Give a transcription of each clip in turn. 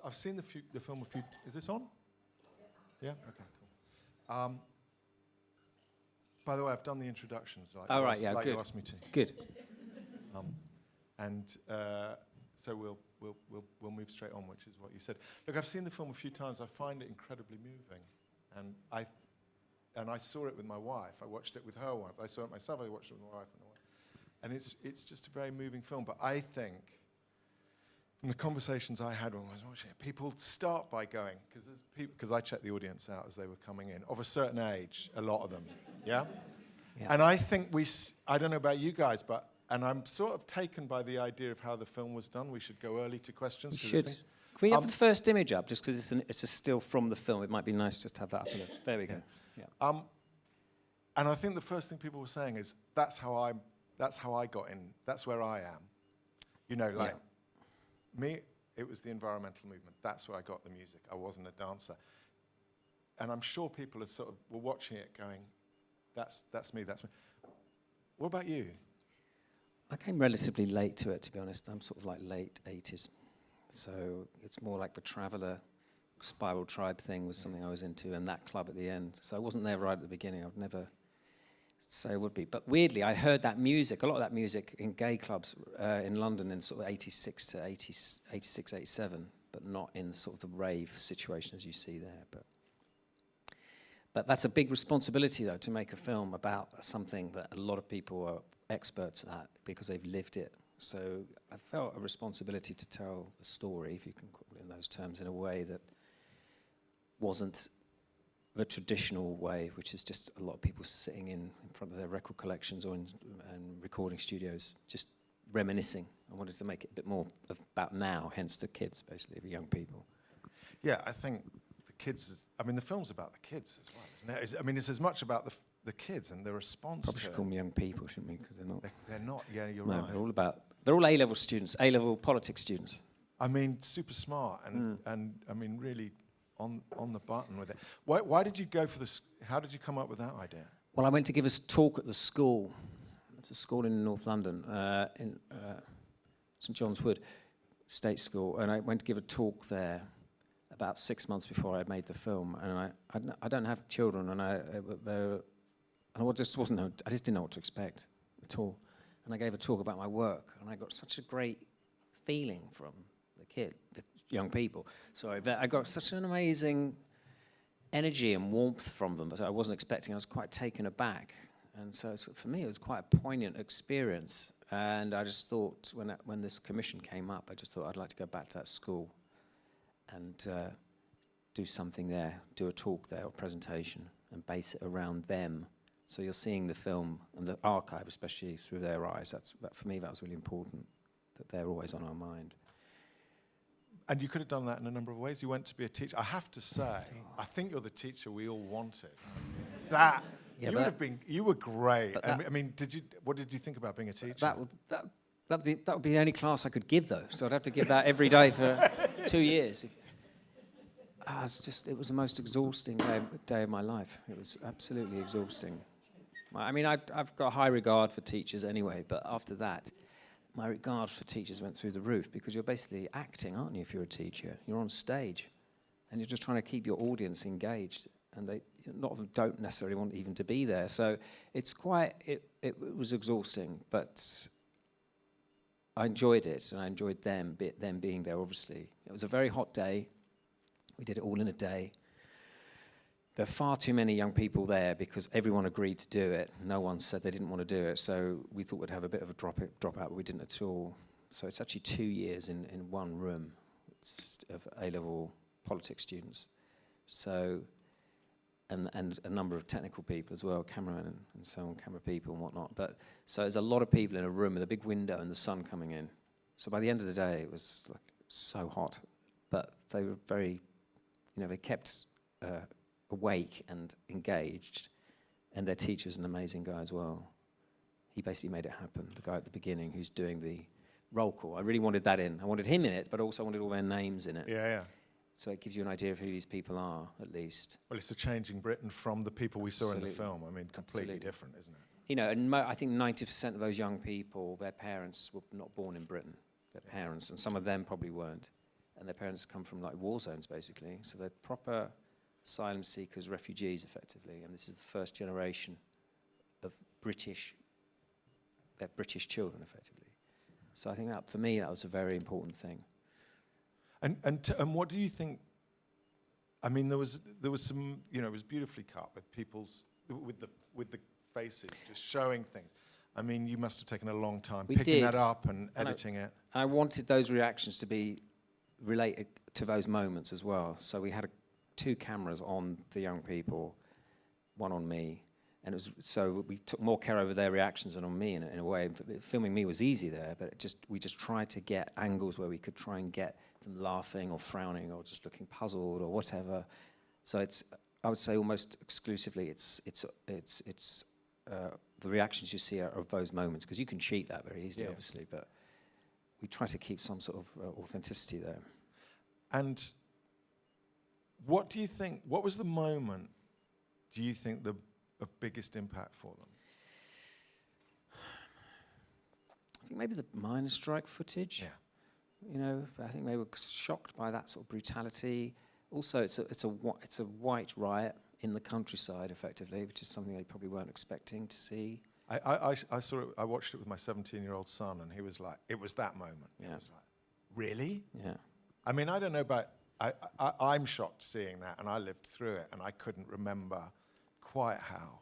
I've seen the film a few. Is this on? Yeah. Okay. Cool. By the way, I've done the introductions. Like oh right, yeah, like good. You asked me to. Good. So we'll move straight on, which is what you said. Look, I've seen the film a few times. I find it incredibly moving, and I saw it with my wife. I watched it with her wife. I saw it myself. I watched it with my wife and it's just a very moving film. But I think, from the conversations I had when I was watching it, people start by going, because I checked the audience out as they were coming in, of a certain age, a lot of them, yeah? And I think I don't know about you guys, and I'm sort of taken by the idea of how the film was done. We should go early to questions. We should. Can we have the first image up, just because it's a still from the film? It might be nice just to have that up. There we go. Yeah. And I think the first thing people were saying is, that's how I got in. That's where I am. You know, like me, it was the environmental movement. That's where I got the music. I wasn't a dancer. And I'm sure people were watching it going, that's me, that's me. What about you? I came relatively late to it, to be honest. I'm sort of like late 80s. So it's more like the Traveller Spiral Tribe thing was something I was into, and that club at the end. So I wasn't there right at the beginning. I would never say I would be. But weirdly, I heard that music, a lot of that music in gay clubs in London in sort of 86 to 86, 87, but not in sort of the rave situation as you see there. But that's a big responsibility, though, to make a film about something that a lot of people are experts at because they've lived it. So I felt a responsibility to tell the story, if you can call it in those terms, in a way that wasn't the traditional way, which is just a lot of people sitting in front of their record collections or in recording studios, just reminiscing. I wanted to make it a bit more about now, hence the kids, basically, the young people. Yeah, I think the kids, the film's about the kids as well, isn't it? It's as much about the kids and the response. Probably should call them young people, shouldn't we? Because they're not. They're not. Yeah, you're right. They're all A-level students, A-level politics students. Super smart and really on the button with it. Why did you go for this? How did you come up with that idea? Well, I went to give a talk at the school. It's a school in North London, in St John's Wood State School, and I went to give a talk there about 6 months before I made the film. And I don't have children, and I just didn't know what to expect at all. And I gave a talk about my work, and I got such a great feeling from the young people. So I got such an amazing energy and warmth from them that I wasn't expecting. I was quite taken aback. And so for me, it was quite a poignant experience. And I just thought, when this commission came up, I just thought I'd like to go back to that school and do something there, do a talk there, or presentation, and base it around them. So you're seeing the film and the archive, especially through their eyes. For me, that was really important, that they're always on our mind. And you could have done that in a number of ways. You went to be a teacher. I have to say, I think you're the teacher we all wanted. You were great. What did you think about being a teacher? That would be the only class I could give, though. So I'd have to give that every day for 2 years. It was the most exhausting day of my life. It was absolutely exhausting. I've got high regard for teachers anyway, but after that, my regard for teachers went through the roof, because you're basically acting, aren't you, if you're a teacher? You're on stage, and you're just trying to keep your audience engaged, and a lot of them don't necessarily want even to be there. So it was exhausting, but I enjoyed it, and I enjoyed them being there, obviously. It was a very hot day. We did it all in a day. There are far too many young people there because everyone agreed to do it. No one said they didn't want to do it, so we thought we'd have a bit of a dropout, but we didn't at all. So it's actually 2 years in one room of A-level politics students. So, and a number of technical people as well, cameramen and so on, camera people and whatnot. But so there's a lot of people in a room with a big window and the sun coming in. So by the end of the day, it was so hot, but they were very, they kept awake and engaged, and their teacher's an amazing guy as well. He basically made it happen, the guy at the beginning who's doing the roll call. I really wanted that in. I wanted him in it, but also I wanted all their names in it. Yeah. So it gives you an idea of who these people are, at least. Well, it's a changing Britain from the people we saw in the film. Completely different, isn't it? And I think 90% of those young people, their parents were not born in Britain. Their parents, and some of them probably weren't. and their parents come from like war zones, basically. So they're proper asylum seekers, refugees, effectively. And this is the first generation of British children, effectively. So I think that, for me, that was a very important thing. And what do you think? I mean, there was some, you know, it was beautifully cut with with the faces just showing things. I mean, you must have taken a long time picking that up and editing it. And I wanted those reactions to be related to those moments as well. So we had 2 cameras on the young people, one on me, and so we took more care over their reactions than on me in a way. Filming me was easy there, but we just tried to get angles where we could try and get them laughing or frowning or just looking puzzled or whatever. So I would say almost exclusively the reactions you see are of those moments, because you can cheat that very easily, obviously, but we try to keep some sort of authenticity there. And what do you think, what was the moment, do you think, of biggest impact for them? I think maybe the miners' strike footage. Yeah. You know, I think they were shocked by that sort of brutality. Also, it's a white riot in the countryside, effectively, which is something they probably weren't expecting to see. I saw it. I watched it with my 17-year-old son, and he was like, it was that moment. Yeah. It was like, really? Yeah. I mean, I don't know about. I'm shocked seeing that, and I lived through it, and I couldn't remember quite how.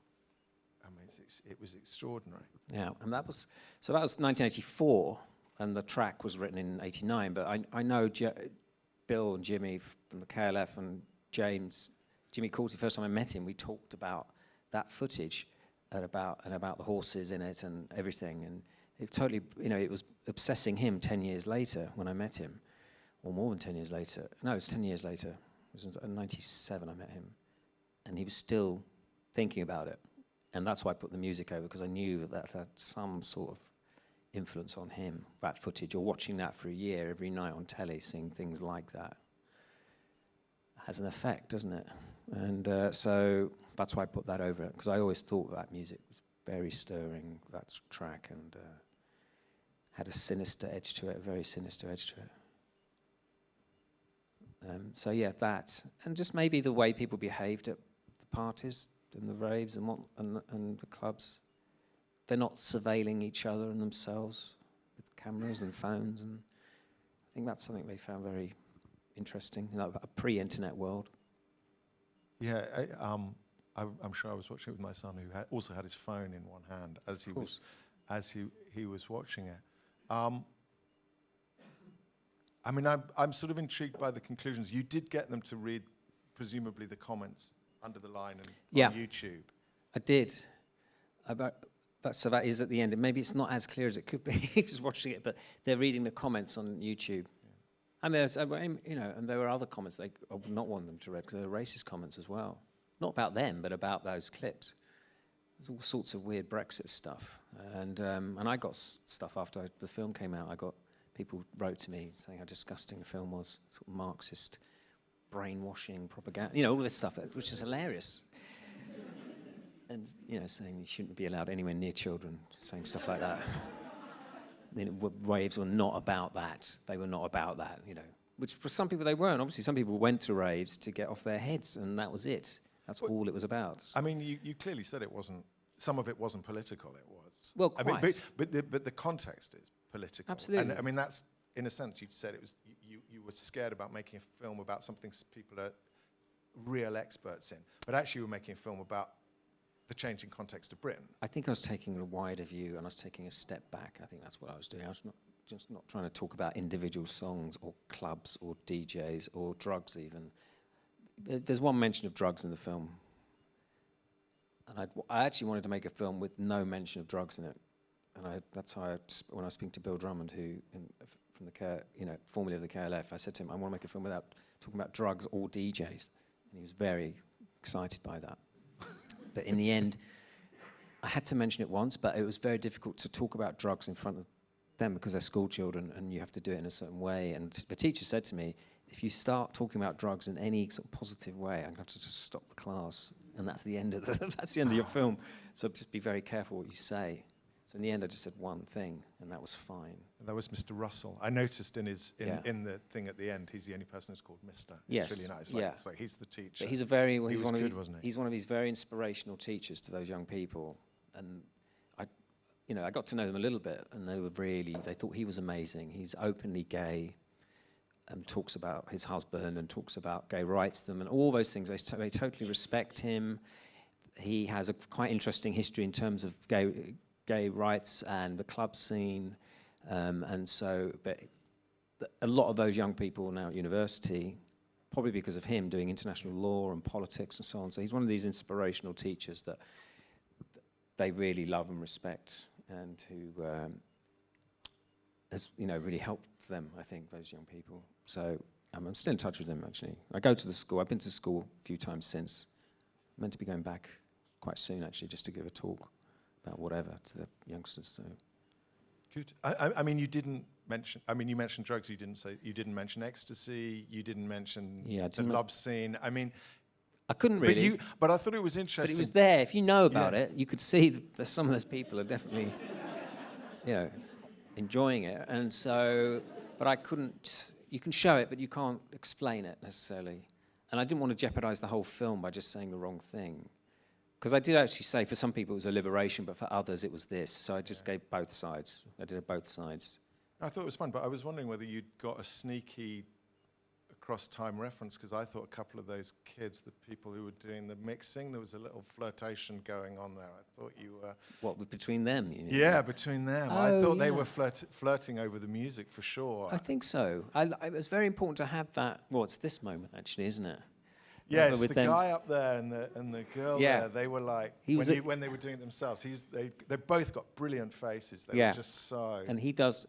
I mean, it was extraordinary. Yeah, and that was 1984, and the track was written in '89. But I know Bill and Jimmy from the KLF and Jimmy Courty. First time I met him, we talked about that footage and about the horses in it and everything, and it totally, you know, it was obsessing him 10 years later when I met him, or more than 10 years later. No, it was 10 years later. It was in '97 I met him, and he was still thinking about it. And that's why I put the music over, because I knew that had some sort of influence on him, that footage, or watching that for a year, every night on telly, seeing things like that. Has an effect, doesn't it? And so that's why I put that over it, because I always thought that music was very stirring, that track, and had a sinister edge to it, a very sinister edge to it. So yeah, that, and just maybe the way people behaved at the parties and the raves and the clubs. They're not surveilling each other and themselves with cameras and phones, and I think that's something they found very interesting, you know, a pre-internet world. Yeah, I'm sure I was watching it with my son, who also had his phone in one hand as he was watching it. I mean, I'm sort of intrigued by the conclusions. You did get them to read, presumably, the comments under the line on YouTube. I did. So that is at the end. And maybe it's not as clear as it could be just watching it, but they're reading the comments on YouTube. Yeah. And there's, you know, and there were other comments I would not want them to read, because there were racist comments as well. Not about them, but about those clips. There's all sorts of weird Brexit stuff. And I got stuff after the film came out. People wrote to me saying how disgusting the film was, sort of Marxist brainwashing propaganda, you know, all this stuff, which is hilarious. And, you know, saying you shouldn't be allowed anywhere near children, saying stuff like that. You know, raves were not about that. They were not about that, you know. Which for some people they weren't. Obviously, some people went to raves to get off their heads, and that was it. That's all it was about. I mean, you clearly said it wasn't. Some of it wasn't political. It was. Well, quite. I mean, but the context is political. Absolutely. And I mean, that's, in a sense, you said it was. You were scared about making a film about something people are real experts in, but actually, you were making a film about the changing context of Britain. I think I was taking a wider view, and I was taking a step back. I think that's what I was doing. I was not trying to talk about individual songs or clubs or DJs or drugs even. There's one mention of drugs in the film, and I actually wanted to make a film with no mention of drugs in it. And that's how when I was speaking to Bill Drummond, from the formerly of the KLF, I said to him, I want to make a film without talking about drugs or DJs, and he was very excited by that. But in the end, I had to mention it once, but it was very difficult to talk about drugs in front of them because they're school children and you have to do it in a certain way. And the teacher said to me, if you start talking about drugs in any sort of positive way, I'm going to have to just stop the class. And that's the end of that's the end of your film. So just be very careful what you say. So in the end, I just said one thing, and that was fine. That was Mr. Russell. I noticed in Yeah. in the thing at the end, he's the only person who's called Mr. Yes. It's really nice. Yeah. Like he's the teacher. But he's a very, He he's was one of good, these, wasn't he? he's one of these very inspirational teachers to those young people, and I got to know them a little bit, and they thought he was amazing. He's openly gay, and talks about his husband, and talks about gay rights to them, and all those things. They totally respect him. He has a quite interesting history in terms of gay rights and the club scene, and so, but a lot of those young people now at university, probably because of him doing international law and politics and so on. So he's one of these inspirational teachers that they really love and respect, and who has, really helped them, I think, those young people. So I'm still in touch with them, actually. I go to the school. I've been to school a few times since. I'm meant to be going back quite soon, actually, just to give a talk about whatever to the youngsters. So. Good. I mean, you didn't mention. I mean, you mentioned drugs. You didn't mention ecstasy. You didn't mention the love scene. I mean, I couldn't really. But I thought it was interesting. But it was there. If you know about it, you could see that some of those people are definitely, enjoying it. And so, but I couldn't. You can show it, but you can't explain it necessarily. And I didn't want to jeopardize the whole film by just saying the wrong thing. Because I did actually say for some people it was a liberation, but for others it was this. So I just gave both sides. I did it both sides. I thought it was fun, but I was wondering whether you'd got a sneaky across-time reference, because I thought a couple of those kids, the people who were doing the mixing, there was a little flirtation going on there. I thought you were... What, between them, you mean? Yeah, between them. Oh, I thought they were flirting over the music for sure. I think so. It was very important to have that. Well, it's this moment, actually, isn't it? Yeah, it's the guy up there and the girl there. They were like, when they were doing it themselves, they both got brilliant faces. They were just so... And he does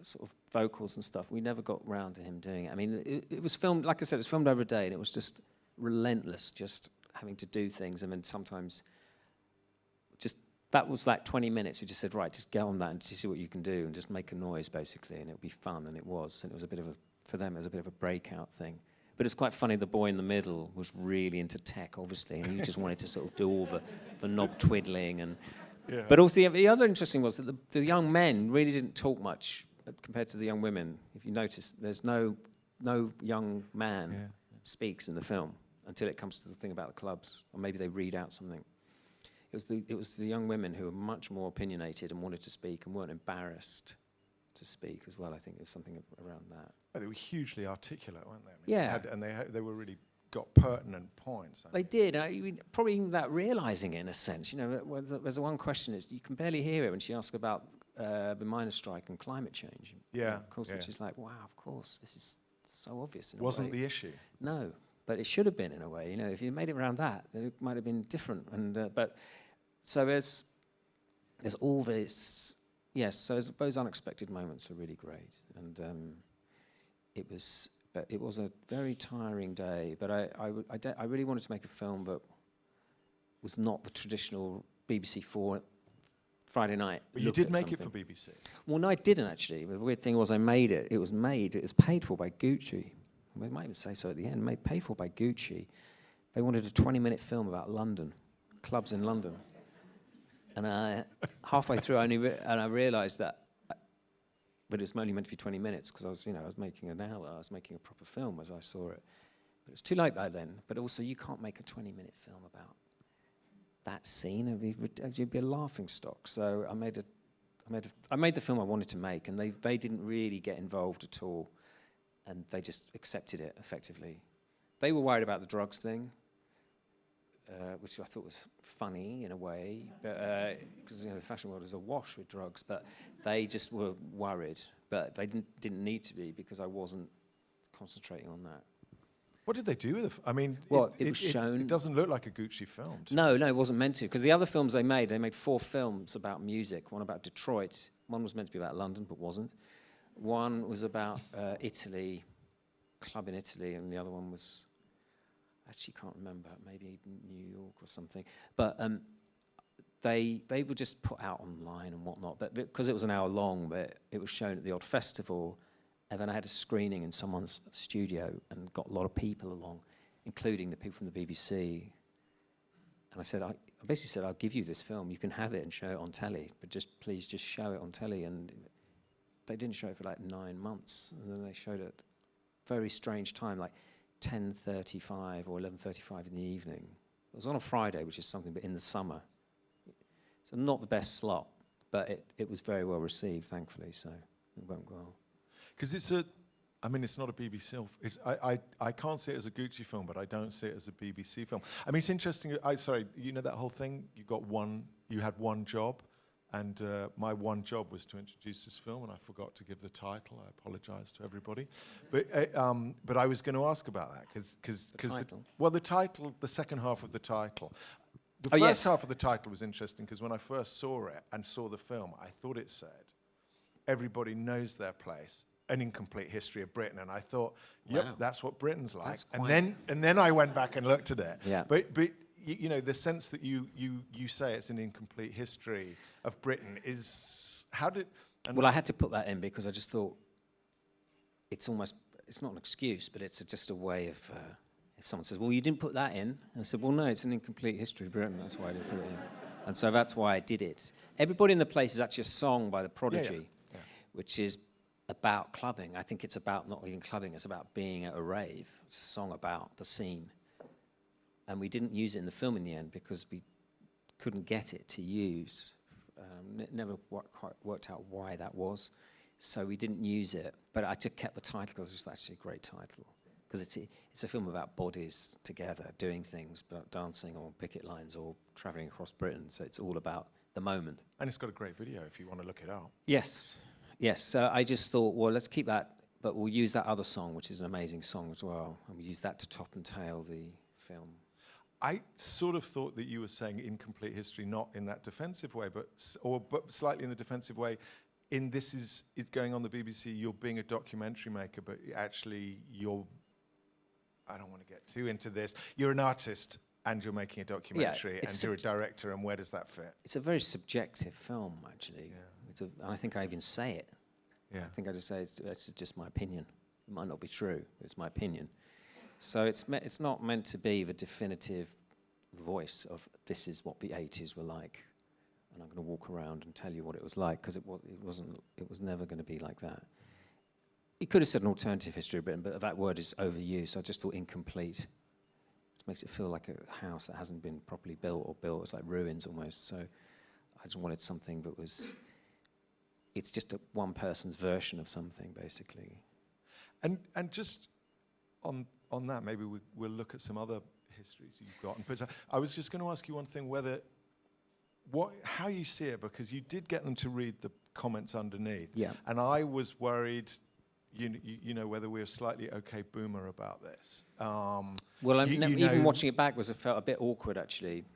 sort of vocals and stuff. We never got round to him doing it. I mean, it was filmed, like I said, it was filmed over a day, and it was just relentless, just having to do things. And then sometimes, that was like 20 minutes. We just said, right, just get on that and see what you can do, and just make a noise, basically, and it'll be fun. And it was. And it was for them, it was a bit of a breakout thing. But it's quite funny, the boy in the middle was really into tech, obviously, and he just wanted to sort of do all the knob twiddling. And But also the other interesting was that the young men really didn't talk much compared to the young women. If you notice, there's no young man speaks in the film until it comes to the thing about the clubs, or maybe they read out something. It was the young women who were much more opinionated and wanted to speak and weren't embarrassed to speak as well. I think there's something around that. Oh, they were hugely articulate, weren't they? Yeah. They were really got pertinent points. They did. Probably even without realising it, in a sense. There's one question is you can barely hear it when she asks about the miners' strike and climate change. Yeah. Of course, which is like, wow, of course, this is so obvious in a way. Wasn't the issue. No, but it should have been in a way. If you made it around that, then it might have been different. And so there's all this. Yes, so those unexpected moments were really great, and it was a very tiring day. But I really wanted to make a film that was not the traditional BBC 4 Friday night. But you did make it for BBC. Well, no, I didn't actually. The weird thing was I made it. It was paid for by Gucci. We might even say so at the end. Paid for by Gucci. They wanted a 20-minute film about London, clubs in London. And halfway through, I realised that, but it was only meant to be 20 minutes because I was making an hour. I was making a proper film as I saw it. But it was too late by then. But also, you can't make a 20-minute film about that scene. It'd be a laughing stock. So I made the film I wanted to make, and they didn't really get involved at all, and they just accepted it effectively. They were worried about the drugs thing. Which I thought was funny in a way, because the fashion world is awash with drugs. But they just were worried, but they didn't need to be because I wasn't concentrating on that. What did they do with it? I mean, it was shown. It doesn't look like a Gucci film. No, it wasn't meant to. Because the other films they made 4 films about music. One about Detroit. One was meant to be about London, but wasn't. One was about Italy, club in Italy, and the other one was. Actually can't remember, maybe New York or something. But they were just put out online and whatnot. But because it was an hour long, but it was shown at the Odd Festival, and then I had a screening in someone's studio and got a lot of people along, including the people from the BBC. I said, I basically said, I'll give you this film. You can have it and show it on telly, but please just show it on telly. And they didn't show it for like 9 months. And then they showed it at a very strange time, like 10:35 or 11:35 in the evening. It was on a Friday, which is something, but in the summer. So not the best slot, but it was very well received, thankfully, so it went well. Because it's not a BBC film. I can't see it as a Gucci film, but I don't see it as a BBC film. I mean, it's interesting. Sorry, you know that whole thing? You had one job, and my one job was to introduce this film, and I forgot to give the title. I apologise to everybody. But I was going to ask about that, because the title, the second half of the title. The first half of the title was interesting, because when I first saw it and saw the film, I thought it said, everybody knows their place, an incomplete history of Britain. And I thought, yep, wow, that's what Britain's like. And then I went back and looked at it. Yeah. But you know, the sense that you say it's an incomplete history of Britain is, how did... Well, I had to put that in because I just thought it's not an excuse, but it's just a way of... if someone says, well, you didn't put that in. And I said, well, no, it's an incomplete history of Britain. That's why I didn't put it in. And so that's why I did it. Everybody in the Place is actually a song by the Prodigy, which is about clubbing. I think it's about not even clubbing, it's about being at a rave. It's a song about the scene. And we didn't use it in the film in the end because we couldn't get it to use. It never quite worked out why that was. So we didn't use it. But I just kept the title because it's actually a great title. Because it's a film about bodies together, doing things, but dancing or picket lines or travelling across Britain. So it's all about the moment. And it's got a great video if you want to look it up. Yes. So I just thought, well, let's keep that, but we'll use that other song, which is an amazing song as well. And we'll use that to top and tail the film. I sort of thought that you were saying incomplete history, not in that defensive way, but slightly in the defensive way. It's going on the BBC, you're being a documentary maker, but actually I don't want to get too into this. You're an artist and you're making a documentary, and you're a director, and where does that fit? It's a very subjective film, actually. Yeah. And I think I even say it. Yeah. I think I just say it's just my opinion. It might not be true, but it's my opinion. So it's not meant to be the definitive voice of this is what the 80s were like, and I'm going to walk around and tell you what it was like, because it was never going to be like that. He could have said an alternative history of Britain, but that word is overused, so I just thought incomplete. It makes it feel like a house that hasn't been properly built. It's like ruins almost. So I just wanted something that was... It's just one person's version of something, basically. And just on that, maybe we'll look at some other histories you've got. I was just going to ask you one thing, how you see it, because you did get them to read the comments underneath. Yeah. And I was worried... You know, whether we're slightly okay boomer about this. Well, even watching it back felt a bit awkward, actually.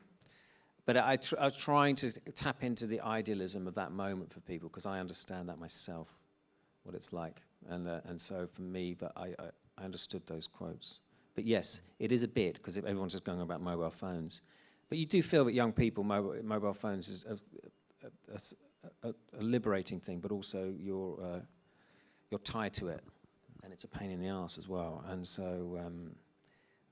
But I was trying to tap into the idealism of that moment for people, because I understand that myself, what it's like. And so for me, but I understood those quotes. But yes, it is a bit, because everyone's just going about mobile phones. But you do feel that young people, mobile phones is a liberating thing, but also you're tied to it, and it's a pain in the arse as well. And so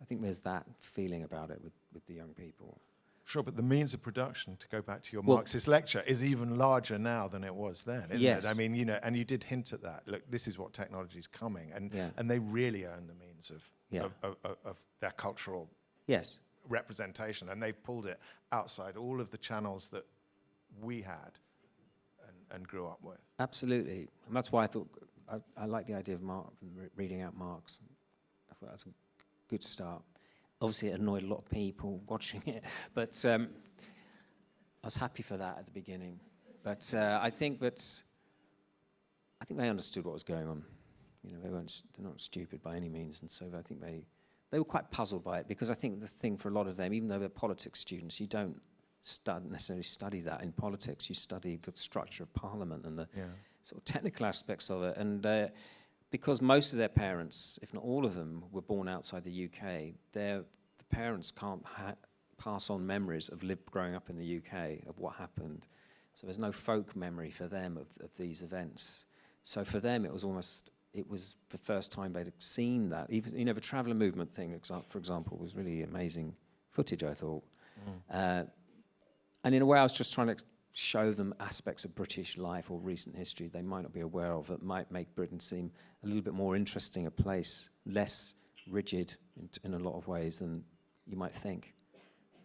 I think there's that feeling about it with the young people. Sure, but the means of production, to go back to your Marxist lecture, is even larger now than it was then, isn't it? I mean, and you did hint at that. Look, this is what technology is coming, and they really own the means of their cultural representation, and they've pulled it outside all of the channels that we had and grew up with. Absolutely, and that's why I thought I like the idea of reading out Marx. I thought that's a good start. Obviously, it annoyed a lot of people watching it, but I was happy for that at the beginning. But I think they understood what was going on. You know, they're not stupid by any means, and so I think they were quite puzzled by it, because I think the thing for a lot of them, even though they're politics students, you don't necessarily study that in politics. You study the structure of Parliament and the sort of technical aspects of it. And because most of their parents, if not all of them, were born outside the UK, the parents can't pass on memories of growing up in the UK, of what happened. So there's no folk memory for them of these events. So for them, it was the first time they'd seen that. Even, the Traveller movement thing, for example, was really amazing footage, I thought. And in a way, I was just trying to show them aspects of British life or recent history they might not be aware of that might make Britain seem a little bit more interesting a place, less rigid in a lot of ways than you might think.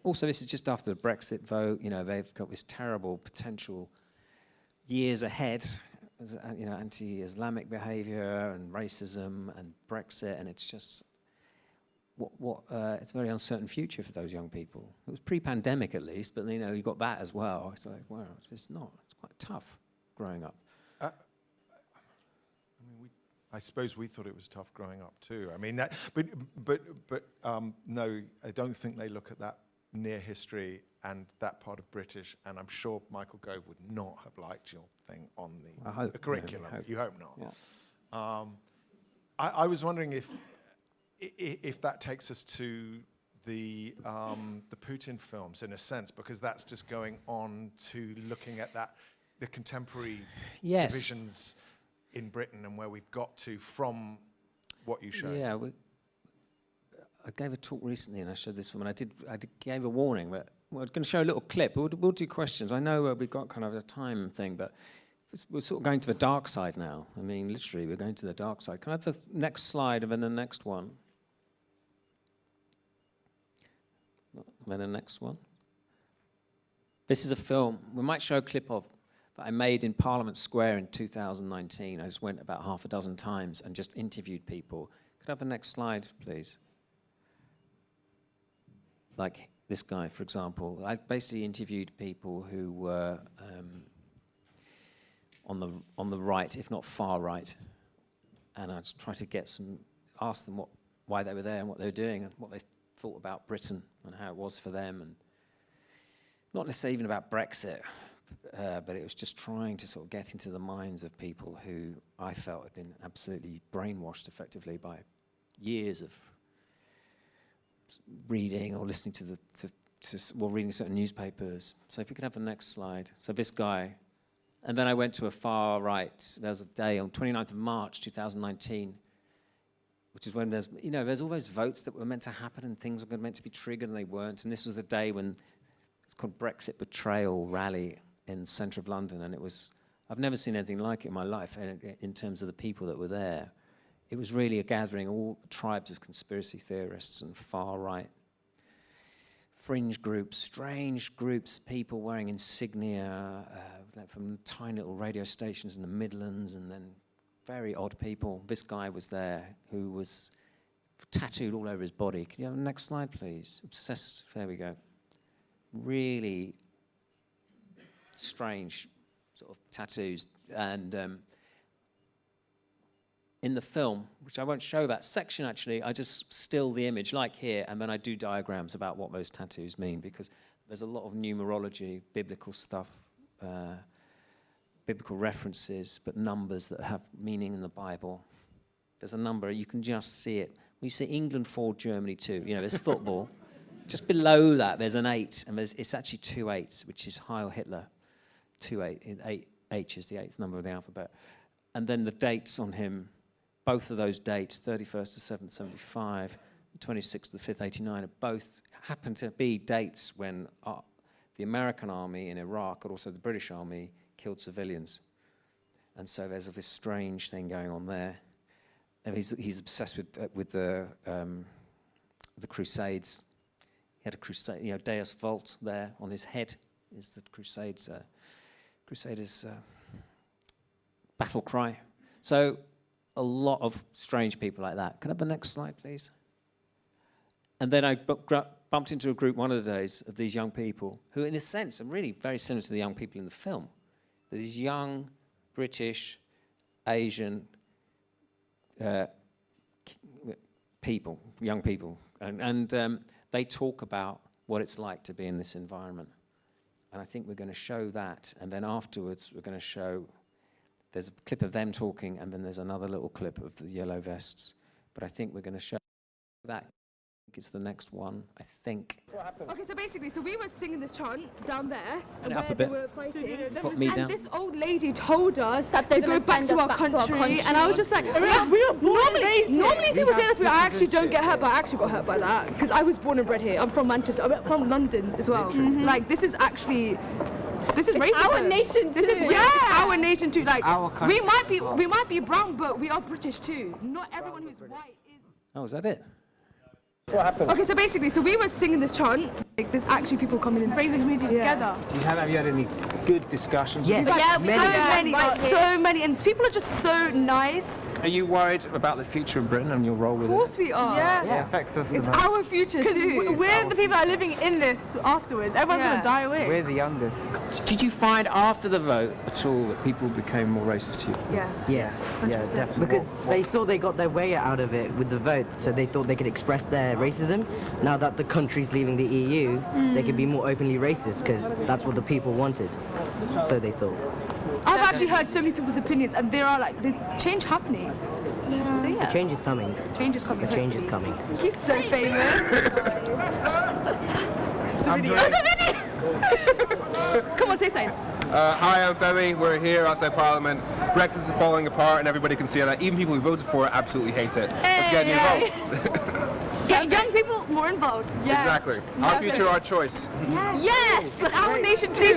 Also, this is just after the Brexit vote. You know, they've got this terrible potential years ahead, you know, anti-Islamic behaviour and racism and Brexit, and it's just it's a very uncertain future for those young people. It was pre-pandemic at least, but you know, you got that as well. It's like, wow, it's quite tough growing up. I mean, I suppose we thought it was tough growing up too. I mean, but no, I don't think they look at that near history and that part of British, and I'm sure Michael Gove would not have liked your thing on the curriculum. You hope not. Yeah. I was wondering if that takes us to the Putin films in a sense, because that's just going on to looking at the contemporary divisions in Britain and where we've got to from what you showed. Yeah, I gave a talk recently and I showed this film, and I gave a warning, but we're going to show a little clip. We'll do questions. I know we've got kind of a time thing, but we're sort of going to the dark side now. I mean, literally, we're going to the dark side. Can I have the next slide and then the next one? Then the next one. This is a film we might show a clip of that I made in Parliament Square in 2019. I just went about half a dozen times and just interviewed people. Could I have the next slide, please? Like this guy, for example. I basically interviewed people who were on the right, if not far right, and I just tried to ask them why they were there and what they were doing and what they thought about Britain and how it was for them, and not necessarily even about Brexit, but it was just trying to sort of get into the minds of people who I felt had been absolutely brainwashed effectively by years of reading or listening to reading certain newspapers. So if we could have the next slide. So this guy, and then I went to a far right. There was a day on 29th of March 2019, which is when there's all those votes that were meant to happen and things were meant to be triggered and they weren't. And this was the day when it's called Brexit Betrayal Rally in the centre of London, and I've never seen anything like it in my life in terms of the people that were there. It was really a gathering of all tribes of conspiracy theorists and far-right fringe groups, strange groups, people wearing insignia from tiny little radio stations in the Midlands, and then very odd people. This guy was there who was tattooed all over his body. Can you have the next slide, please? Obsessed. There we go. Really strange sort of tattoos. And in the film, which I won't show that section actually, I just still the image like here, and then I do diagrams about what those tattoos mean, because there's a lot of numerology, biblical stuff, biblical references, but numbers that have meaning in the Bible. There's a number, you can just see it. We see England 4, Germany 2. You know, there's football. Just below that, there's an 8, and it's actually 2 8s, which is Heil Hitler. 2 8, H is the 8th number of the alphabet. And then the dates on him, both of those dates, 31st to 7th, 75, 26th to 5th, 89, both happen to be dates when the American army in Iraq, but also the British army, killed civilians. And so there's this strange thing going on there. And he's obsessed with the Crusades. He had a crusade, you know, Deus Vult there on his head is the Crusaders' battle cry. So a lot of strange people like that. Can I have the next slide, please? And then I bumped into a group one of the days of these young people who, in a sense, are really very similar to the young people in the film. They're these young, British, Asian people, young people. And they talk about what it's like to be in this environment. And I think we're going to show that. And then afterwards, we're going to show, there's a clip of them talking, and then there's another little clip of the yellow vests. But I think we're going to show that It's the next one, I think. Okay, so basically, we were singing this chant down there, Turn it up where a they bit. were fighting. Put me down. And this old lady told us that they to go go back to our country, and I was just like, normally people say this, but I actually don't get hurt, but I actually got hurt by that because I was born and bred here. I'm from Manchester, I'm from London as well. Like this is racism. our nation This is too. it's our nation too. Like Our country we might be brown, but we are British too. Not everyone who's white is. Oh, is that it? What happened? Okay, so basically, we were singing this chant. Like, there's actually people coming in. Bring the community together. Have you had any good discussions? Yeah, So many, and people are just so nice. Are you worried about the future of Britain and your role with Of course we are. Yeah. it? It affects us. It's the most. our future too. We're the people that are living in this afterwards. Everyone's Yeah. gonna die away. We're the youngest. Did you find after the vote at all that people became more racist to you? Yeah. Yeah, 100%. definitely. Because they saw they got their way out of it with the vote, so they thought they could express their racism. Now that the country's leaving the EU, they could be more openly racist because that's what the people wanted. So they thought. I've actually heard so many people's opinions, and there are like there's change happening. So The yeah, change is coming. change is coming. The change is hopefully. coming. He's so famous. I'm It's a video. Come on, say something. Hi, I'm Femi. We're here outside Parliament. Brexit's falling apart and everybody can see that. Even people who voted for it absolutely hate it. Let's get a new vote. Get young people more involved. Yes. Exactly. Our future, our choice. Yes. It's our nation too.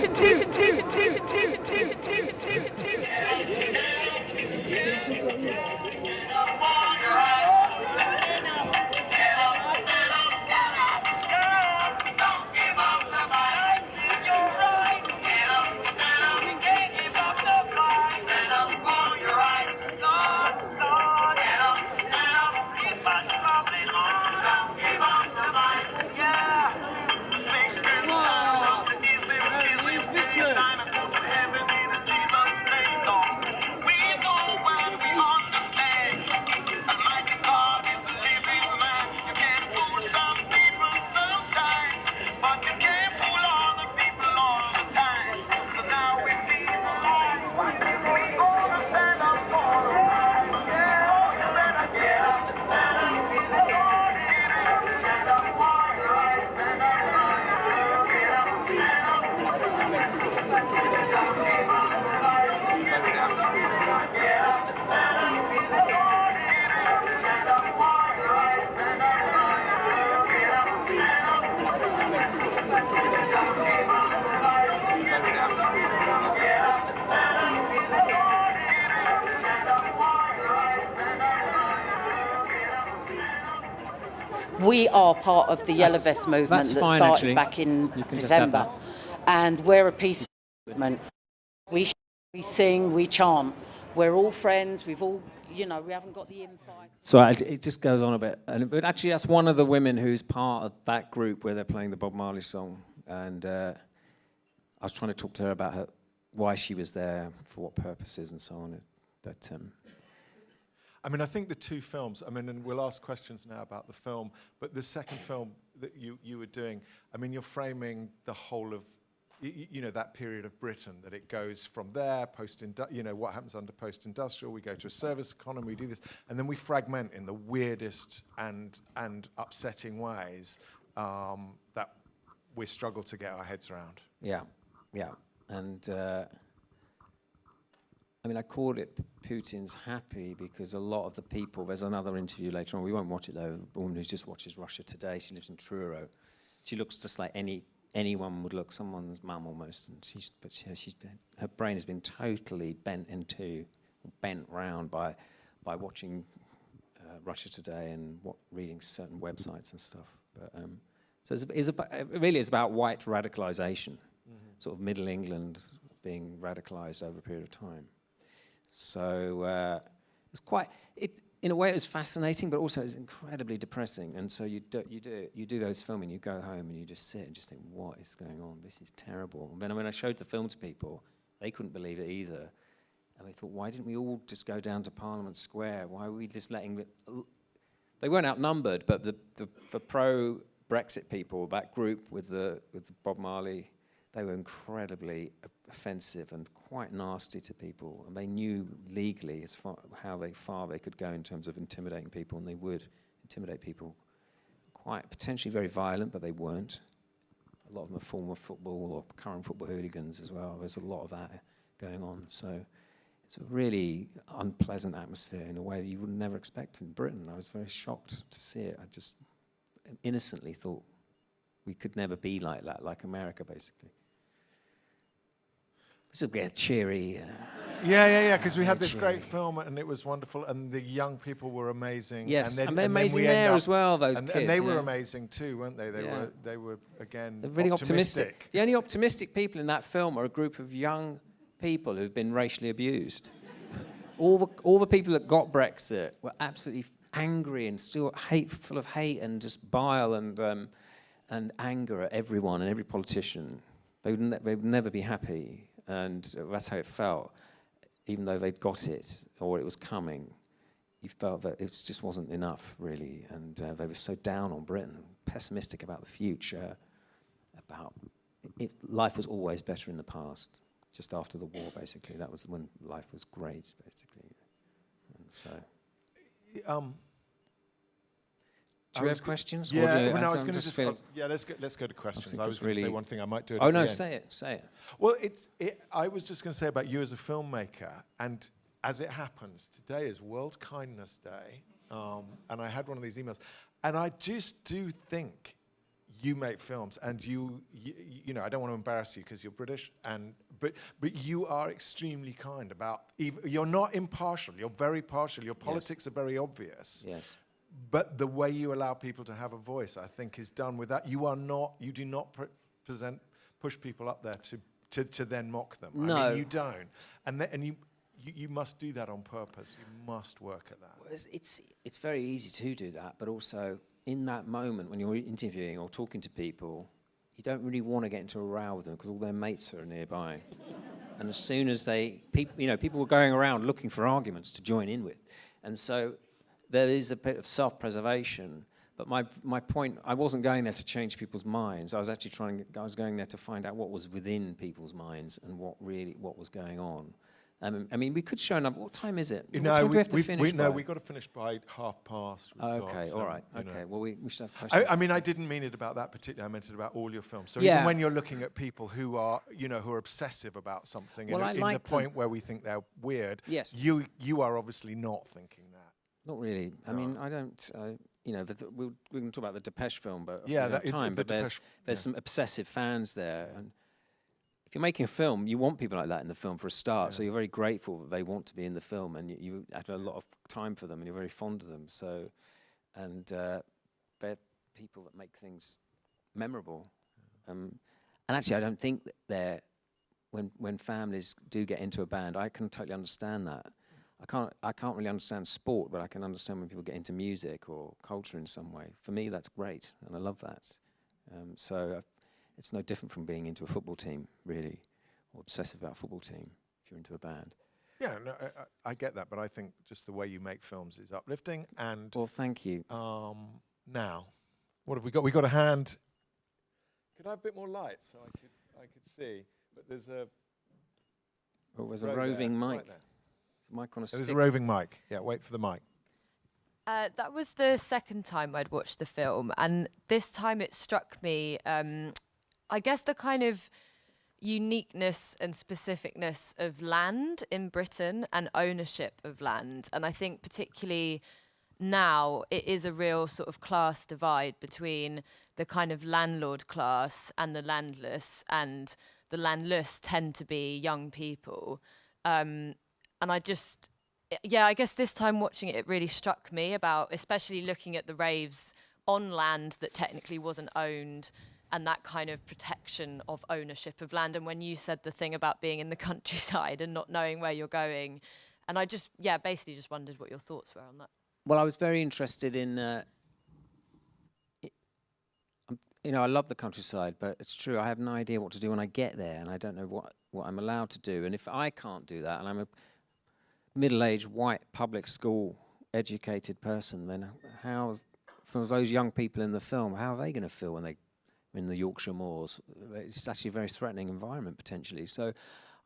We are part of the Yellow Vest movement that's that fine, started actually. back in You can just have December. And we're a peaceful movement. We sing, we chant. We're all friends. We've all, we haven't got the infight. So it just goes on a bit. But actually, that's one of the women who's part of that group where they're playing the Bob Marley song. And I was trying to talk to her about why she was there, for what purposes and so on. But I mean, I think the two films, I mean, and we'll ask questions now about the film, but the second film that you were doing, I mean, you're framing the whole of, that period of Britain, that it goes from there, what happens under post-industrial, we go to a service economy, we do this, and then we fragment in the weirdest and upsetting ways that we struggle to get our heads around. yeah. And I called it Putin's happy because a lot of the people, there's another interview later on, we won't watch it though, a woman who just watches Russia Today, she lives in Truro. She looks just like anyone would look, someone's mum almost, and her brain has been totally bent round by watching Russia Today and reading certain websites and stuff. But so it really is about white radicalisation, sort of Middle England being radicalised over a period of time. So it's in a way it was fascinating, but also it's incredibly depressing. And so you do those filming, you go home and you just sit and just think, what is going on? This is terrible. And then when I showed the film to people, they couldn't believe it either. And they thought, why didn't we all just go down to Parliament Square? Why were we just letting it? They weren't outnumbered, but the pro-Brexit people, that group with the Bob Marley, they were incredibly offensive and quite nasty to people, and they knew legally how far they could go in terms of intimidating people, and they would intimidate people quite potentially very violent, but they weren't. A lot of them are former football or current football hooligans as well. There's a lot of that going on. So it's a really unpleasant atmosphere in a way that you would never expect in Britain. I was very shocked to see it. I just innocently thought we could never be like that, like America, basically. This will get cheery. Yeah, because we had this great film and it was wonderful, and the young people were amazing. Yes, and they're amazing there as well, those kids. And they were amazing too, weren't they? They were again, they're really optimistic. The only optimistic people in that film are a group of young people who've been racially abused. All the people that got Brexit were absolutely angry and still full of hate and just bile and anger at everyone and every politician. They would never be happy, and that's how it felt. Even though they'd got it or it was coming, you felt that it just wasn't enough, really. And they were so down on Britain, pessimistic about the future, about life was always better in the past, just after the war, basically. That was when life was great, basically. And so... do we have questions? Yeah, I was going to just... let's go to questions. I was going to say one thing, I might do it Oh, at the no, end. say it. Well, I was just going to say about you as a filmmaker, and as it happens, today is World Kindness Day, and I had one of these emails, and I just do think you make films, and you know, I don't want to embarrass you because you're British, but you are extremely kind about, you're not impartial, you're very partial, your politics are very obvious. Yes. But the way you allow people to have a voice, I think, is done with that. You do not push people up there to then mock them. No. I mean, you don't. And you must do that on purpose. You must work at that. Well, it's very easy to do that, but also in that moment when you're interviewing or talking to people, you don't really want to get into a row with them because all their mates are nearby. And as soon as people were going around looking for arguments to join in with. And so there is a bit of self-preservation, but my point, I wasn't going there to change people's minds. I was actually going there to find out what was within people's minds and what was going on. I mean, we could show another. What time is it? What time do we have to finish by? We've got to finish by 5:30. Okay, all right. Okay, know. well, we should have questions. I mean, I didn't mean it about that particular. I meant it about all your films. So Yeah. even when you're looking at people who are obsessive about something, Well, in the point where we think they're weird, Yes. you are obviously not thinking that. Not really. I mean, I don't. We can talk about the Depeche film, but Yeah, we don't have time. But there's some obsessive fans there, and if you're making a film, you want people like that in the film for a start. Yeah. So you're very grateful that they want to be in the film, and you have a lot of time for them, and you're very fond of them. So, and they're people that make things memorable. And actually, I don't think that they're when families do get into a band, I can totally understand that. I can't really understand sport, but I can understand when people get into music or culture in some way. For me, that's great, and I love that. It's no different from being into a football team, really, or obsessive about a football team if you're into a band. Yeah, no, I get that, but I think just the way you make films is uplifting. And well, thank you. Now, what have we got? We got a hand. Could I have a bit more light so I could see? But there's a. Oh, there's a roving mic. Right there. Mic on a stick. There's a roving mic. Yeah, wait for the mic. That was the second time I'd watched the film, and this time it struck me, I guess, the kind of uniqueness and specificness of land in Britain and ownership of land. And I think particularly now it is a real sort of class divide between the kind of landlord class and the landless, and the landless tend to be young people. And I guess this time watching it, it really struck me about, especially looking at the raves on land that technically wasn't owned, and that kind of protection of ownership of land. And when you said the thing about being in the countryside and not knowing where you're going, and I basically just wondered what your thoughts were on that. Well, I was very interested in, I love the countryside, but it's true, I have no idea what to do when I get there, and I don't know what I'm allowed to do. And if I can't do that, and I'm a middle-aged, white, public school educated person, then for those young people in the film, how are they going to feel when they're in the Yorkshire moors? It's actually a very threatening environment, potentially. So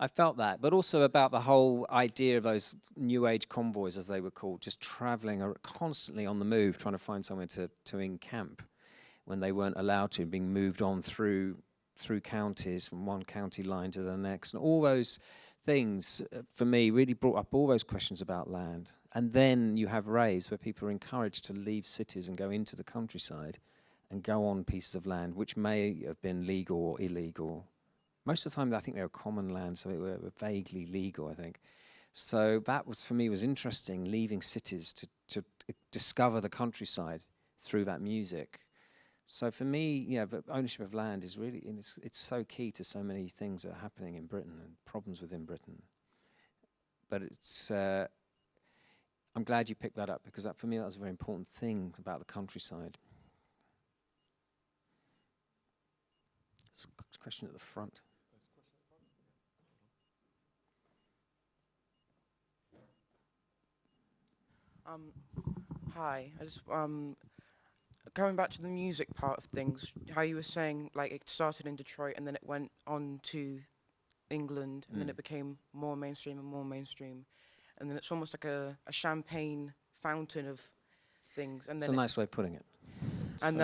I felt that, but also about the whole idea of those New Age convoys, as they were called, just travelling constantly on the move, trying to find somewhere to encamp. when they weren't allowed to, being moved on through counties, from one county line to the next, and all those things for me really brought up all those questions about land. And then you have raves where people are encouraged to leave cities and go into the countryside and go on pieces of land which may have been legal or illegal. Most of the time I think they were common land, so they were vaguely legal, I think. So that was, for me, was interesting, leaving cities to discover the countryside through that music. So for me, the ownership of land is really, it's so key to so many things that are happening in Britain and problems within Britain. But it's, I'm glad you picked that up, because that, for me, that was a very important thing about the countryside. There's a question at the front. Hi, I just going back to the music part of things, how you were saying like it started in Detroit and then it went on to England and then it became more mainstream and more mainstream, and then it's almost like a champagne fountain of things. And That's then a nice way of putting it. And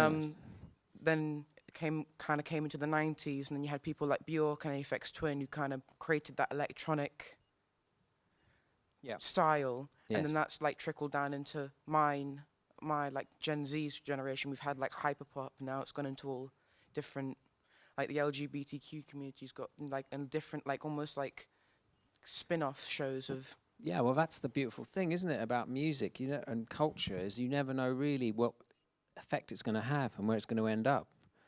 then it came into the 90s, and then you had people like Bjork and Aphex Twin who kind of created that electronic style. Yes. And then that's like trickled down into my like Gen Z's generation. We've had like hyperpop, now it's gone into all different, like the LGBTQ community's got like and different like almost like spin-off shows of. Yeah, well, that's the beautiful thing, isn't it, about music, and culture, is you never know really what effect it's going to have and where it's going to end up.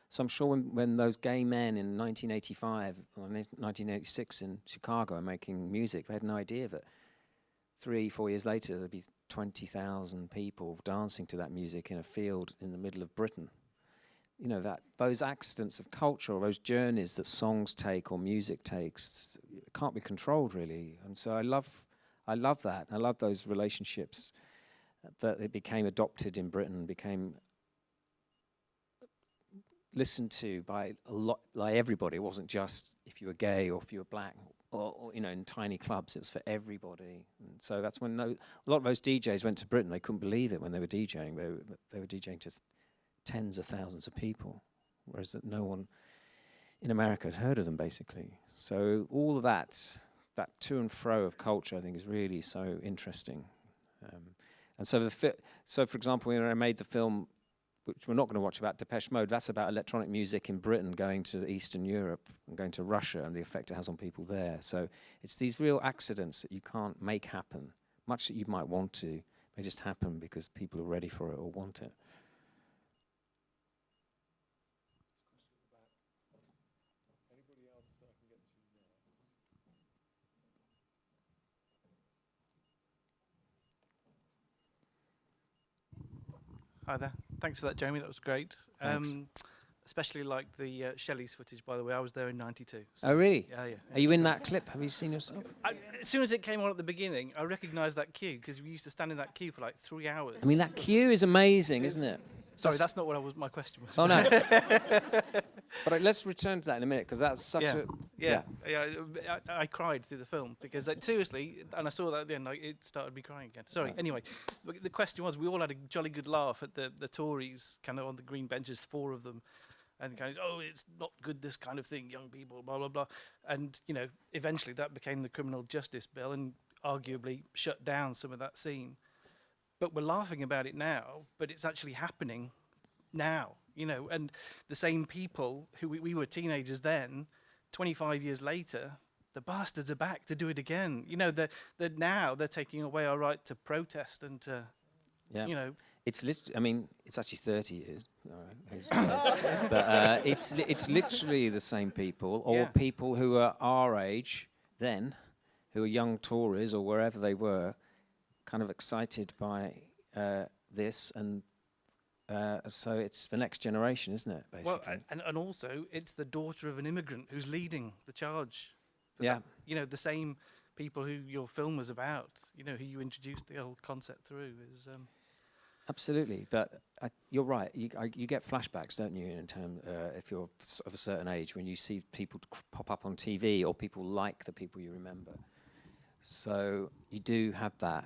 So I'm sure when those gay men in 1985 or 1986 in Chicago are making music, they had no idea that 3-4 years later there'd be 20,000 people dancing to that music in a field in the middle of Britain. That those accidents of culture, or those journeys that songs take or music takes, can't be controlled really. And so I love that. I love those relationships that it became adopted in Britain, became listened to by a lot, like everybody. It wasn't just if you were gay or if you were black, or in tiny clubs. It was for everybody. And so that's when a lot of those DJs went to Britain. They couldn't believe it when they were DJing. They were DJing to tens of thousands of people, whereas that no one in America had heard of them, basically. So all of that to and fro of culture, I think, is really so interesting. And so for example, when I made the film, which we're not going to watch, about Depeche Mode, that's about electronic music in Britain going to Eastern Europe and going to Russia and the effect it has on people there. So it's these real accidents that you can't make happen, much that you might want to. They just happen because people are ready for it or want it. Hi there. Thanks for that, Jamie. That was great. Especially like the Shelley's footage, by the way. I was there in '92. So Oh, really? Yeah. Are you in that clip? Have you seen yourself? As soon as it came on at the beginning, I recognised that queue because we used to stand in that queue for like 3 hours. I mean, that queue is amazing, isn't it? Sorry, that's not what my question was. Oh, no. But let's return to that in a minute, because that's such a... Yeah. I cried through the film because, like, seriously, and I saw that at the end, like, it started me crying again. Sorry, anyway, the question was, we all had a jolly good laugh at the Tories, kind of on the green benches, 4 of them, and kind of, oh, it's not good, this kind of thing, young people, blah, blah, blah. And, eventually that became the criminal justice bill and arguably shut down some of that scene. But we're laughing about it now, but it's actually happening now, and the same people who we were teenagers then, 25 years later, the bastards are back to do it again. Now they're taking away our right to protest and to, It's it's actually 30 years. But it's literally the same people, or people who are our age then, who are young Tories or wherever they were, kind of excited by this, and so it's the next generation, isn't it, basically? Well, and also it's the daughter of an immigrant who's leading the charge. Yeah. That, the same people who your film was about, who you introduced the whole concept through is... Absolutely, but you're right. You get flashbacks, don't you, in terms if you're of a certain age, when you see people pop up on TV or people like the people you remember. So you do have that.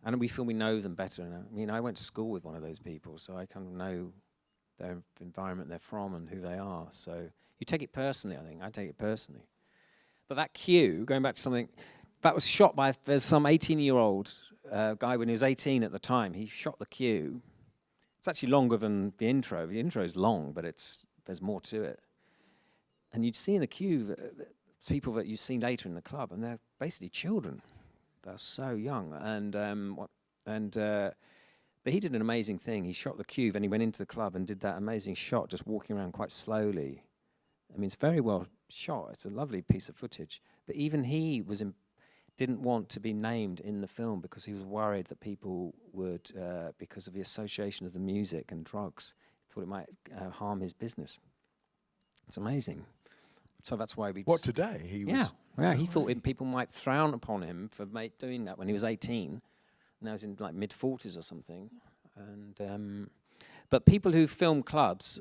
And we feel we know them better. I mean, I went to school with one of those people, so I kind of know their environment they're from and who they are. So you take it personally, I think. I take it personally. But that queue, going back to something, that was shot by, there's some 18-year-old guy when he was 18 at the time. He shot the queue. It's actually longer than the intro. The intro is long, but there's more to it. And you'd see in the queue people that you've seen later in the club, and they're basically children. They're so young. But he did an amazing thing. He shot the queue, and he went into the club and did that amazing shot, just walking around quite slowly. I mean, it's very well shot. It's a lovely piece of footage. But even he didn't want to be named in the film because he was worried that people would, because of the association of the music and drugs, thought it might harm his business. It's amazing. So that's why we... What, today? He thought people might frown upon him for doing that when he was 18. Now he's in like mid-40s or something. But people who film clubs,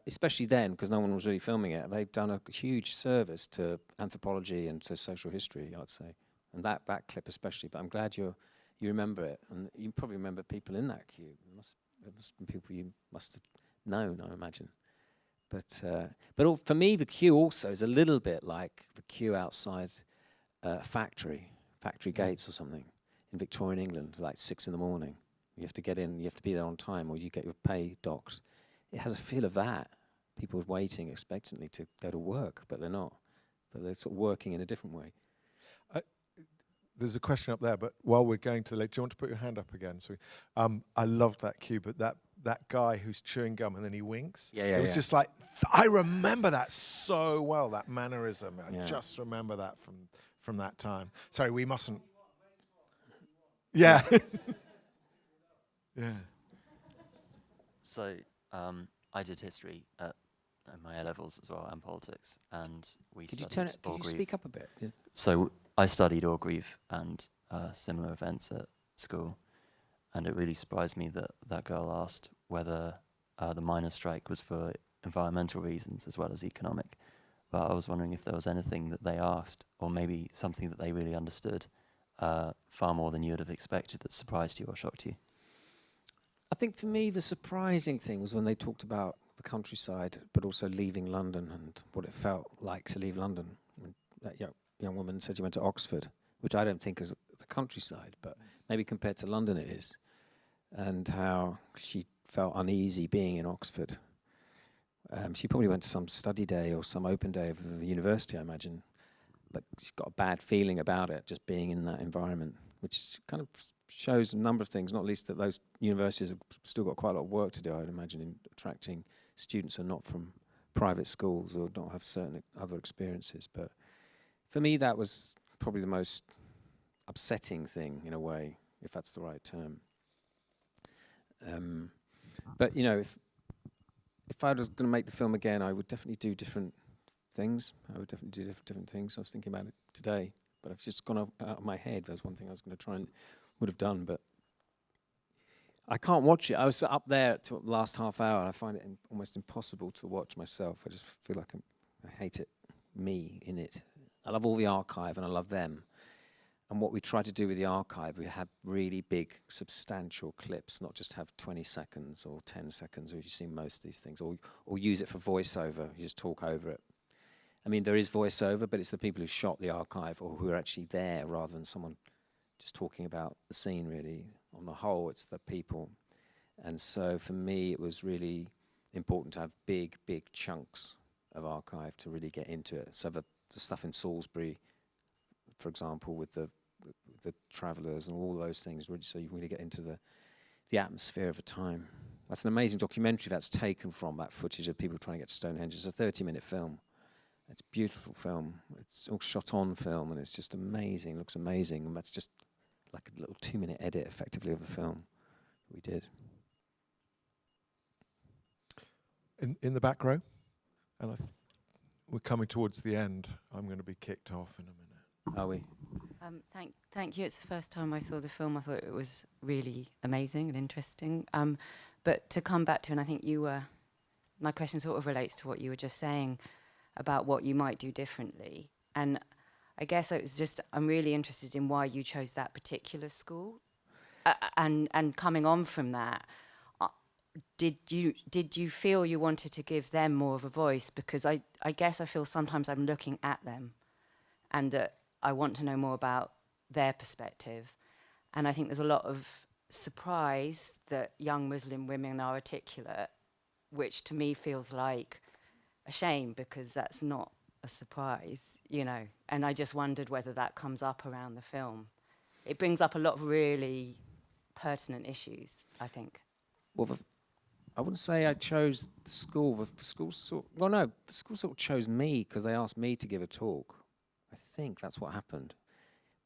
especially then, because no one was really filming it, they've done a huge service to anthropology and to social history, I'd say. And that clip especially. But I'm glad you remember it. And you probably remember people in that queue. There must have been people you must have known, I imagine. But for me, the queue also is a little bit like the queue outside factory gates or something in Victorian England, like 6 in the morning. You have to get in, you have to be there on time, or you get your pay docked. It has a feel of that. People waiting expectantly to go to work, but they're not. But they're sort of working in a different way. There's a question up there, but while we're going to the lake, do you want to put your hand up again? So, I loved that cue, but that guy who's chewing gum and then he winks. It was just like, I remember that so well, that mannerism. I just remember that from that time. Sorry, we mustn't. Yeah. Yeah. So I did history at my A-levels as well, and politics, and we studied Orgreave. Could you speak up a bit? Yeah. So I studied Orgreave and similar events at school, and it really surprised me that that girl asked whether the miners' strike was for environmental reasons as well as economic. But I was wondering if there was anything that they asked, or maybe something that they really understood far more than you would have expected that surprised you or shocked you. I think for me, the surprising thing was when they talked about the countryside, but also leaving London and what it felt like to leave London. When that young woman said she went to Oxford, which I don't think is the countryside, but maybe compared to London it is, and how she felt uneasy being in Oxford. She probably went to some study day or some open day of the university, I imagine, but she's got a bad feeling about it, just being in that environment, which kind of shows a number of things, not least that those universities have still got quite a lot of work to do, I'd imagine, in attracting students who are not from private schools or don't have certain other experiences. But for me, that was probably the most upsetting thing, in a way, if that's the right term. But, you know, if I was going to make the film again, I would definitely do different things. I would definitely do different things. I was thinking about it today, but I've just gone out of my head. There's one thing I was going to try and would have done, but I can't watch it. I was up there to the last half hour, and I find it almost impossible to watch myself. I just feel like I hate it, me in it. I love all the archive, and I love them. And what we try to do with the archive, we have really big, substantial clips, not just have 20 seconds or 10 seconds, which you see most of these things, or use it for voiceover. You just talk over it. I mean, there is voiceover, but it's the people who shot the archive or who are actually there rather than someone just talking about the scene, really. On the whole, it's the people. And so for me, it was really important to have big, big chunks of archive to really get into it. So the stuff in Salisbury, for example, with the travellers and all those things, really, so you really get into the atmosphere of a time. That's an amazing documentary that's taken from that footage of people trying to get to Stonehenge. It's a 30-minute film. It's a beautiful film. It's all shot on film, and it's just amazing. It looks amazing, and that's just like a little 2-minute edit, effectively, of the film we did. In the back row, and we're coming towards the end. I'm going to be kicked off in a minute. Are we? Thank you. It's the first time I saw the film. I thought it was really amazing and interesting. But to come back to, and I think my question sort of relates to what you were just saying about what you might do differently. And I guess it was just, I'm really interested in why you chose that particular school. And coming on from that, did you feel you wanted to give them more of a voice? Because I guess I feel sometimes I'm looking at them, and that I want to know more about their perspective. And I think there's a lot of surprise that young Muslim women are articulate, which to me feels like a shame, because that's not a surprise, you know. And I just wondered whether that comes up around the film. It brings up a lot of really pertinent issues, I think. Well, I wouldn't say I chose the school. The school sort of chose me because they asked me to give a talk. I think that's what happened.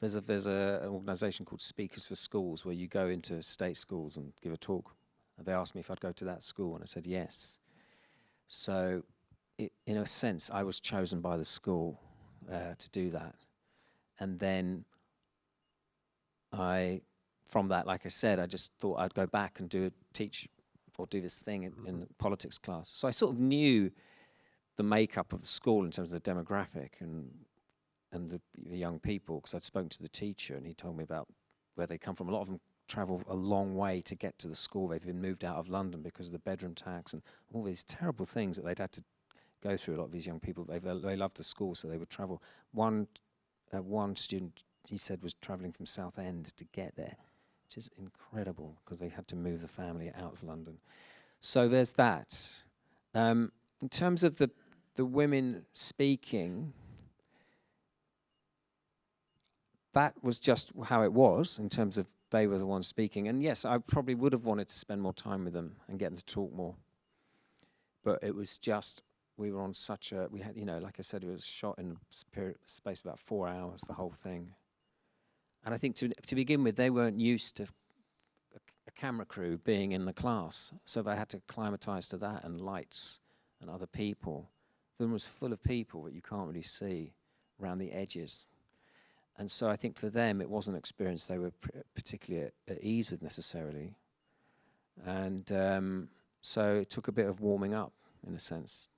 There's an organisation called Speakers for Schools where you go into state schools and give a talk. And they asked me if I'd go to that school, and I said yes. So, in a sense, I was chosen by the school to do that. And then from that, like I said, I just thought I'd go back and teach or do this thing in politics class. So I sort of knew the makeup of the school in terms of the demographic and the young people, because I'd spoken to the teacher and he told me about where they come from. A lot of them travel a long way to get to the school. They've been moved out of London because of the bedroom tax and all these terrible things that they'd had to go through. A lot of these young people, they loved the school, so they would travel. One student, he said, was travelling from Southend to get there, which is incredible because they had to move the family out of London. So there's that. In terms of the women speaking, that was just how it was in terms of they were the ones speaking. And yes, I probably would have wanted to spend more time with them and get them to talk more. But it was just, we were on such a, we had, you know, like I said, it was shot in a space of about 4 hours, the whole thing. And I think to begin with, they weren't used to a camera crew being in the class. So they had to acclimatise to that and lights and other people. The room was full of people that you can't really see around the edges. And so I think for them, it wasn't an experience they were particularly at ease with necessarily. And so it took a bit of warming up, in a sense.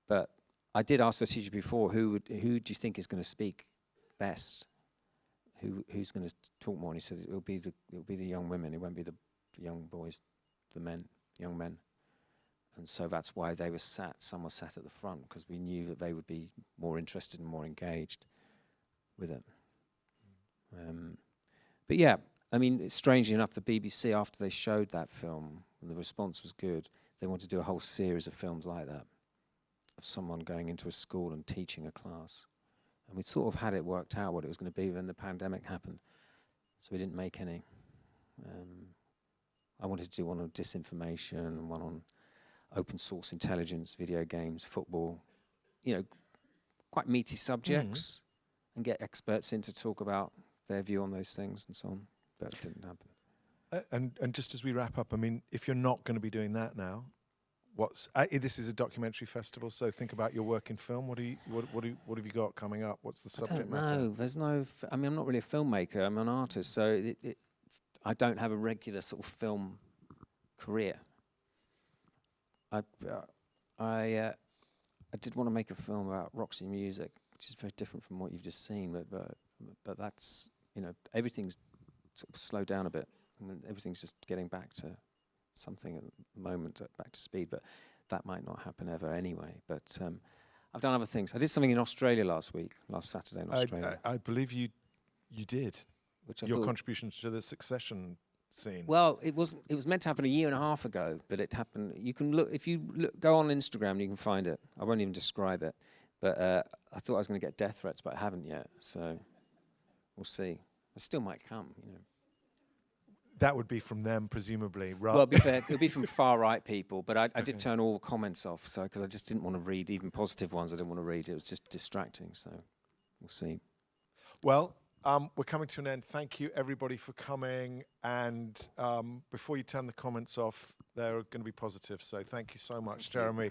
But I did ask the teacher before, who do you think is going to speak best? Who's going to talk more? And he said it'll be the young women. It won't be the young boys, young men. And so that's why they were some were sat at the front, because we knew that they would be more interested and more engaged with it. But yeah, I mean, strangely enough, the BBC, after they showed that film, and the response was good, they wanted to do a whole series of films like that, of someone going into a school and teaching a class. And we sort of had it worked out what it was going to be when the pandemic happened, so we didn't make any. I wanted to do one on disinformation and one on open source intelligence, video games, football, you know, quite meaty subjects. And get experts in to talk about their view on those things and so on, but it didn't happen. And just as we wrap up, I mean, if you're not going to be doing that now, this is a documentary festival, so think about your work in film. What have you got coming up? What's the subject matter? No, there's no. I mean, I'm not really a filmmaker. I'm an artist, so I don't have a regular sort of film career. I did want to make a film about Roxy Music, which is very different from what you've just seen, but that's, you know, everything's sort of slowed down a bit. I mean, everything's just getting back to something at the moment, back to speed, but that might not happen ever anyway. But I've done other things. I did something in Australia last Saturday in Australia. I believe you did. Which I your thought, contribution to the Succession scene. Well, it was meant to happen 1.5 years ago, but it happened. You can look, if you go on Instagram, you can find it. I won't even describe it. But I thought I was going to get death threats, but I haven't yet. So we'll see. It still might come, you know. That would be from them, presumably. Well, it'll be from far-right people, but I did turn all comments off, so because I just didn't want to read even positive ones. I didn't want to read. It was just distracting, so we'll see. Well, we're coming to an end. Thank you, everybody, for coming. And before you turn the comments off, they're going to be positive. So thank you so much, Jeremy.